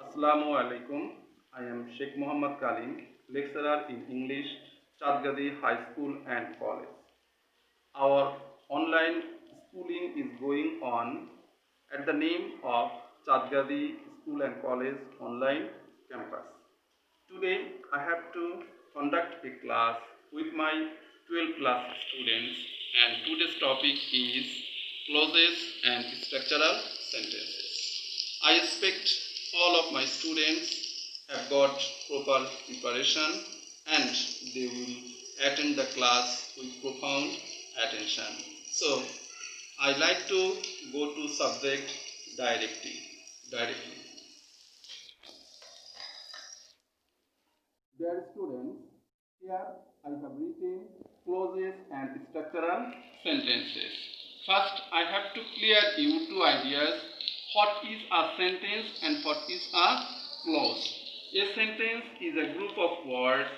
Assalamu alaikum. I am Sheikh Muhammad Kalim, lecturer in English, Chatgadi High School and College. Our online schooling is going on at the name of Chatgadi School and College Online Campus. Today I have to conduct a class with my 12th class students, and today's topic is clauses and structural sentences. I expect all of my students have got proper preparation and they will attend the class with profound attention. So I like to go to subject directly. Dear students, here I have written clauses and structural sentences. First, I have to clear you two ideas. What is a sentence and what is a clause? A sentence is a group of words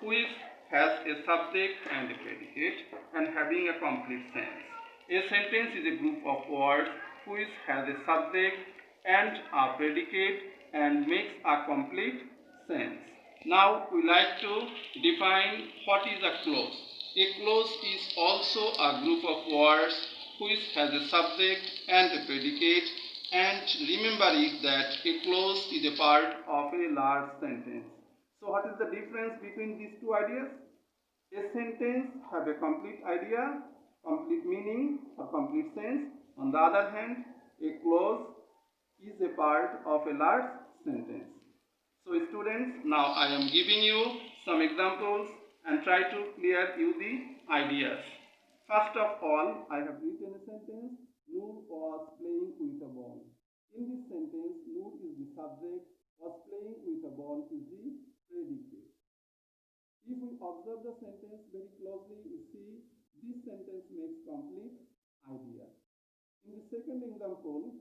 which has a subject and a predicate and having a complete sense. A sentence is a group of words which has a subject and a predicate and makes a complete sense. Now we like to define what is a clause. A clause is also a group of words which has a subject and a predicate, and remember it that a clause is a part of a large sentence. So what is the difference between these two ideas? A sentence have a complete idea, complete meaning or complete sense. On the other hand, a clause is a part of a large sentence. So students, now I am giving you some examples and try to clear you the ideas. First of all, I have written a sentence, Noor was playing with a ball. In this sentence, Noor is the subject, was playing with a ball is the predicate. If we observe the sentence very closely, we see this sentence makes complete idea. In the second example,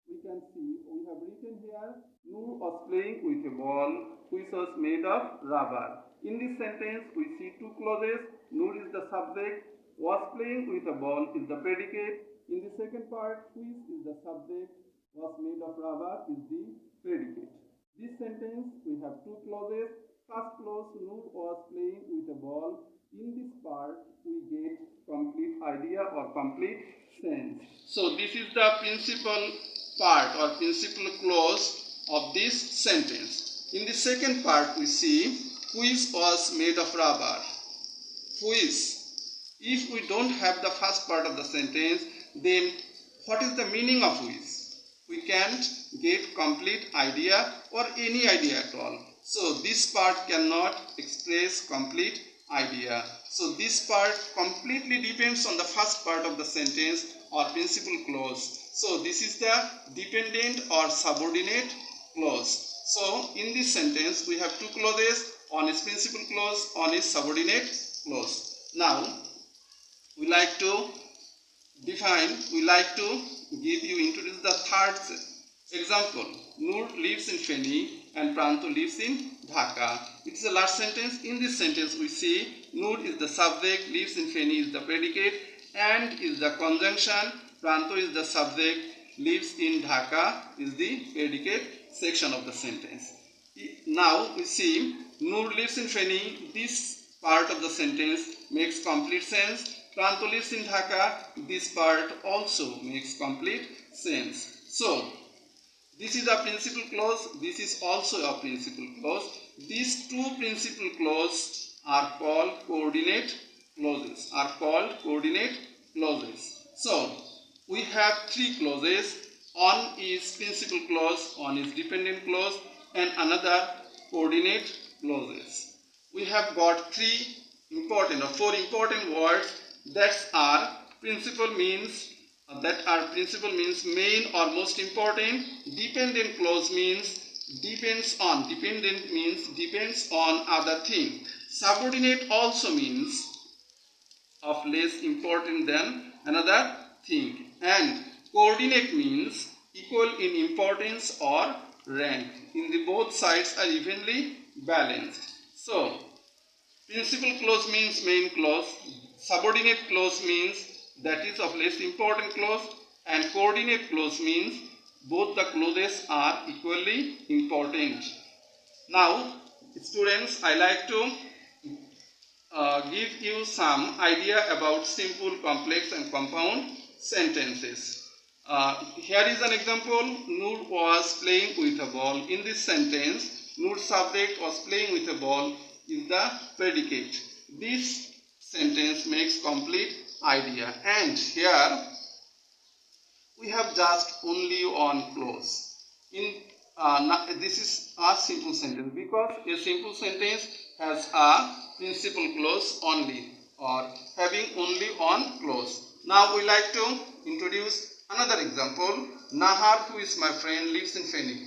we can see we have written here Noor was playing with a ball which was made of rubber. In this sentence, we see two clauses. Noor is the subject, was playing with a ball is the predicate. In the second part, which is the subject, was made of rubber is the predicate. This sentence, we have two clauses. First clause, Noor was playing with a ball. In this part, we get complete idea or complete sense. So this is the principal part or principal clause of this sentence. In the second part, we see which was made of rubber. Which. If we don't have the first part of the sentence, then what is the meaning of which? We can't get complete idea or any idea at all. So this part cannot express complete idea. So this part completely depends on the first part of the sentence or principal clause. So this is the dependent or subordinate clause. So in this sentence we have two clauses. One is principal clause, one is subordinate clause. Now we like to introduce the third example. Noor lives in Feni and Pranto lives in Dhaka. It is a large sentence. In this sentence we see Noor is the subject, lives in Feni is the predicate, and is the conjunction, Pranto is the subject, lives in Dhaka is the predicate section of the sentence. Now we see Noor lives in Feni. This part of the sentence makes complete sense. Pranto lives in Dhaka. This part also makes complete sense. So this is a principal clause. This is also a principal clause. These two principal clauses are called coordinate clauses. So we have three clauses. One is principal clause, one is dependent clause, and another coordinate clauses. We have got four important words that are principal means main or most important. Dependent clause means depends on other thing. Subordinate also means of less important than another thing, and coordinate means equal in importance or rank. In the both sides are evenly balanced. So principal clause means main clause, subordinate clause means that is of less important clause, and coordinate clause means both the clauses are equally important. Now, students, I like to give you some idea about simple, complex and compound sentences. Here is an example. Noor was playing with a ball. In this sentence, Noor's subject was playing with a ball is the predicate. This sentence makes complete idea. And here we have just only one clause. This is a simple sentence because a simple sentence has a principal clause only or having only one clause. Now we like to introduce another example. Nahar, who is my friend, lives in Feni.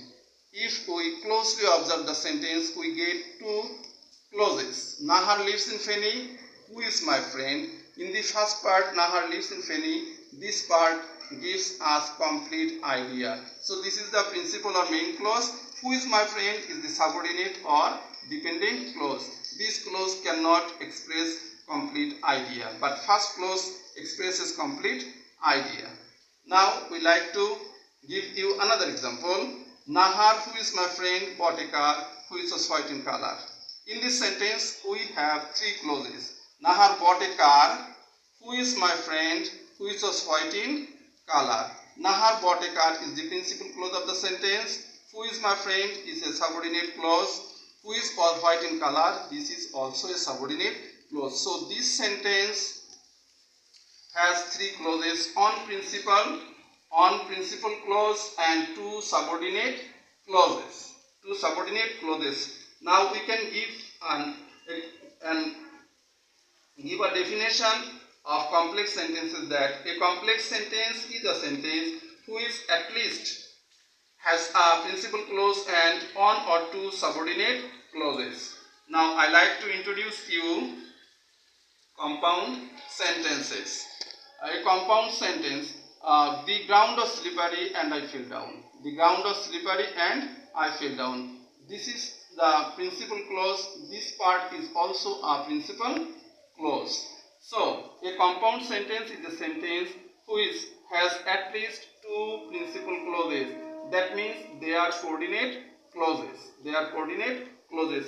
If we closely observe the sentence, we get two clauses. Nahar lives in Feni. Who is my friend? In the first part, Nahar lives in Feni. This part gives us complete idea. So this is the principal or main clause. Who is my friend is the subordinate or dependent clause. This clause cannot express complete idea, but first clause expresses complete idea. Now we like to give you another example. Nahar, who is my friend, bought a car which was white in color. In this sentence we have three clauses. Nahar bought a car. Who is my friend, which was white in color. Nahar bought a car is the principal clause of the sentence. Who is my friend is a subordinate clause. Who is white in color, this is also a subordinate clause. So this sentence has three clauses, on principal clause and two subordinate clauses. Now we can give a definition of complex sentences that a complex sentence is a sentence which at least has a principal clause and one or two subordinate clauses. Now I like to introduce you compound sentences. A compound sentence, the ground was slippery and I fell down. The ground was slippery and I fell down. This is the principal clause. This part is also a principal clause. So a compound sentence is a sentence which has at least two principal clauses. That means they are coordinate clauses.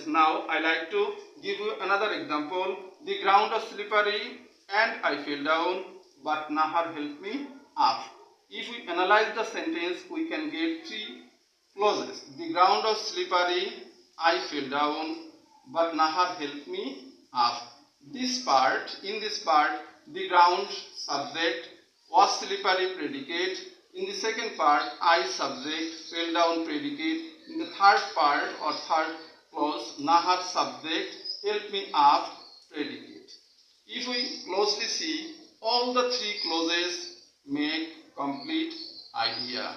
Now I like to give you another example. The ground was slippery and I fell down, but Nahar helped me up. If we analyze the sentence, we can get three clauses. The ground was slippery, I fell down, but Nahar helped me up. In this part, the ground subject was slippery predicate. In the second part, I subject, fell down predicate. In the third part or third clause, Nahar subject, help me up predicate. If we closely see, all the three clauses make complete idea.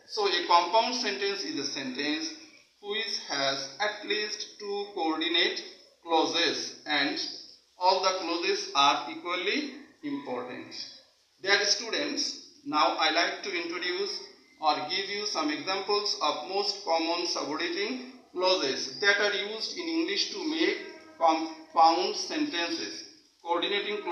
So a compound sentence is a sentence which has at least two coordinate clauses and all the clauses are equally important. Dear students, now I like to introduce or give you some examples of most common subordinating clauses that are used in English to make compound sentences. Coordinating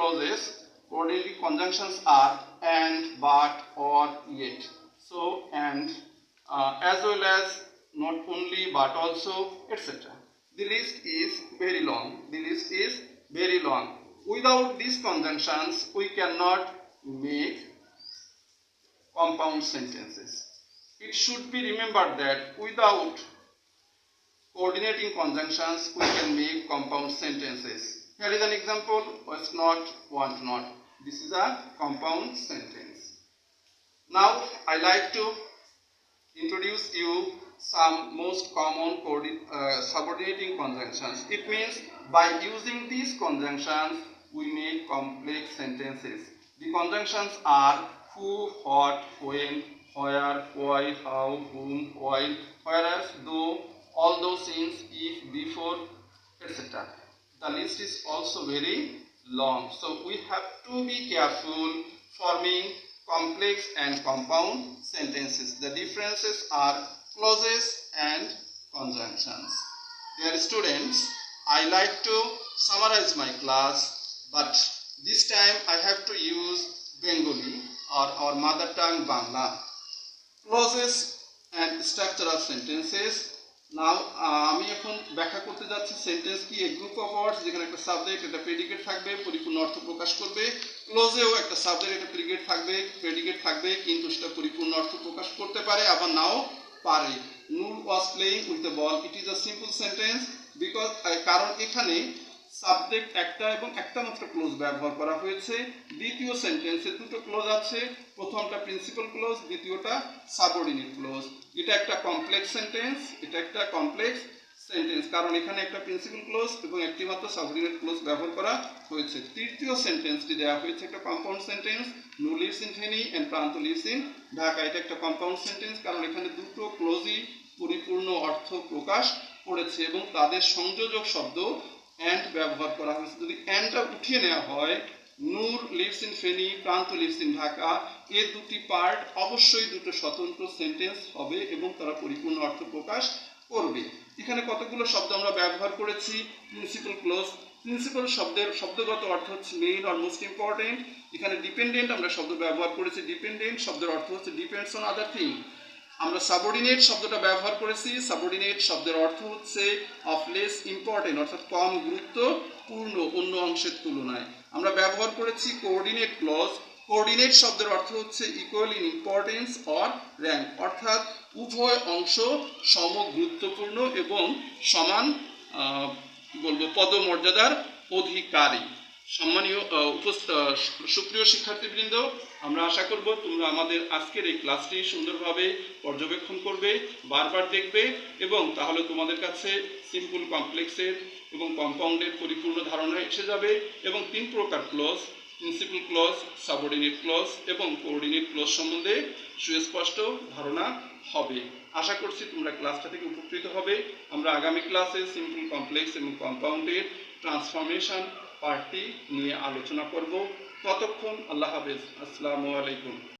conjunctions are and, but, or, yet. So, and, as well as not only but also, etc. The list is very long. Without these conjunctions, we cannot make compound sentences. It should be remembered that without coordinating conjunctions, we can make compound sentences. Here is an example: was not, want not. This is a compound sentence. Now I like to introduce you some most common subordinating conjunctions. It means by using these conjunctions we make complex sentences. The conjunctions are who, what, when, where, why, how, whom, while, whereas, though, although, since, if, before, etc. The list is also very long, so we have to be careful forming complex and compound sentences. The differences are clauses and conjunctions. Dear students, I like to summarize my class, but this time I have to use Bengali. or our mother tongue Bangla. Clauses and structural sentences. নাও আমি এখন ব্যাখ্যা করতে যাচ্ছি sentence কি, এ group of words যেখানে একটা subject একটা predicate থাকবে, পরিপূর্ণ অর্থ প্রকাশ করবে। ক্লোজেও একটা সাবজেক্ট একটা প্রেডিকেট থাকবে কিন্তু সেটা পরিপূর্ণ অর্থ প্রকাশ করতে পারে আবার নাও পারে। Nur was playing with the ball, it is a simple sentence because, কারণ এখানে সাবজেক্ট একটা এবং একটা মাত্র ক্লোজ ব্যবহার করা হয়েছে। দ্বিতীয় সেন্টেন্সে দুটো ক্লোজ আছে, প্রথমটা প্রিন্সিপাল ক্লোজ, দ্বিতীয়টা সাবঅর্ডিনেট ক্লোজ। এটা একটা কমপ্লেক্স সেন্টেন্স কারণ এখানে একটা প্রিন্সিপাল ক্লোজ এবং একটি মাত্র সাবঅর্ডিনেট ক্লোজ ব্যবহার করা হয়েছে। তৃতীয় সেন্টেন্সটি দেওয়া হয়েছে একটা কম্পাউন্ড সেন্টেন্স, নু লিভস ইন ফেনী এন্ড প্রান্ত লিভস ইন ঢাকা। এটা একটা কম্পাউন্ড সেন্টেন্স কারণ এখানে দুটো ক্লোজই পরিপূর্ণ অর্থ প্রকাশ করেছে এবং তাদের সংযোজক শব্দ অ্যান্ড ব্যবহার করা হয়েছে। যদি অ্যান্ডটা উঠিয়ে নেওয়া হয়, নূর লিভস ইন ফেনী, প্রান্ত লিভস ইন ঢাকা, এই দুটি পার্ট অবশ্যই দুটো স্বতন্ত্র সেন্টেন্স হবে এবং তারা পরিপূর্ণ অর্থ প্রকাশ করবে। এখানে কতগুলো শব্দ আমরা ব্যবহার করেছি। প্রিন্সিপাল শব্দের শব্দগত অর্থ হচ্ছে মেইন অর মোস্ট ইম্পর্টেন্ট। এখানে ডিপেন্ডেন্ট আমরা শব্দ ব্যবহার করেছি, ডিপেন্ডেন্ট শব্দের অর্থ হচ্ছে ডিপেন্ডস অন আদার থিং। আমরা সাবঅর্ডিনেট শব্দটা ব্যবহার করেছি, সাবঅর্ডিনেট শব্দের অর্থ হচ্ছে অফ লেস ইম্পর্টেন্ট, অর্থাৎ কম গুরুত্বপূর্ণ অন্য অংশের তুলনায়। আমরা ব্যবহার করেছি কোঅর্ডিনেট ক্লজ, কোঅর্ডিনেট শব্দের অর্থ হচ্ছে equal in importance or rank, অর্থাৎ উভয় অংশ সম গুরুত্বপূর্ণ এবং সমান পদমর্যাদার অধিকারী। সম্মানীয় সুপ্রিয় শিক্ষার্থীবৃন্দ, আমরা আশা করব তোমরা আমাদের আজকের এই ক্লাসটি সুন্দরভাবে পর্যবেক্ষণ করবে, বারবার দেখবে এবং তাহলে তোমাদের কাছে সিম্পল, কমপ্লেক্সের এবং কম্পাউন্ডের পরিপূর্ণ ধারণা এসে যাবে এবং তিন প্রকার clause, principal clause, subordinate clause এবং কোঅর্ডিনেট ক্লজ সম্বন্ধে সুস্পষ্ট ধারণা হবে। আশা করছি তোমরা ক্লাসটা থেকে উপকৃত হবে। আমরা আগামী ক্লাসে সিম্পল, কমপ্লেক্স এবং কম্পাউন্ডের ট্রান্সফরমেশন পার্টটি নিয়ে আলোচনা করব। ততক্ষণ আল্লাহ হাফেজ, আসসালামু আলাইকুম।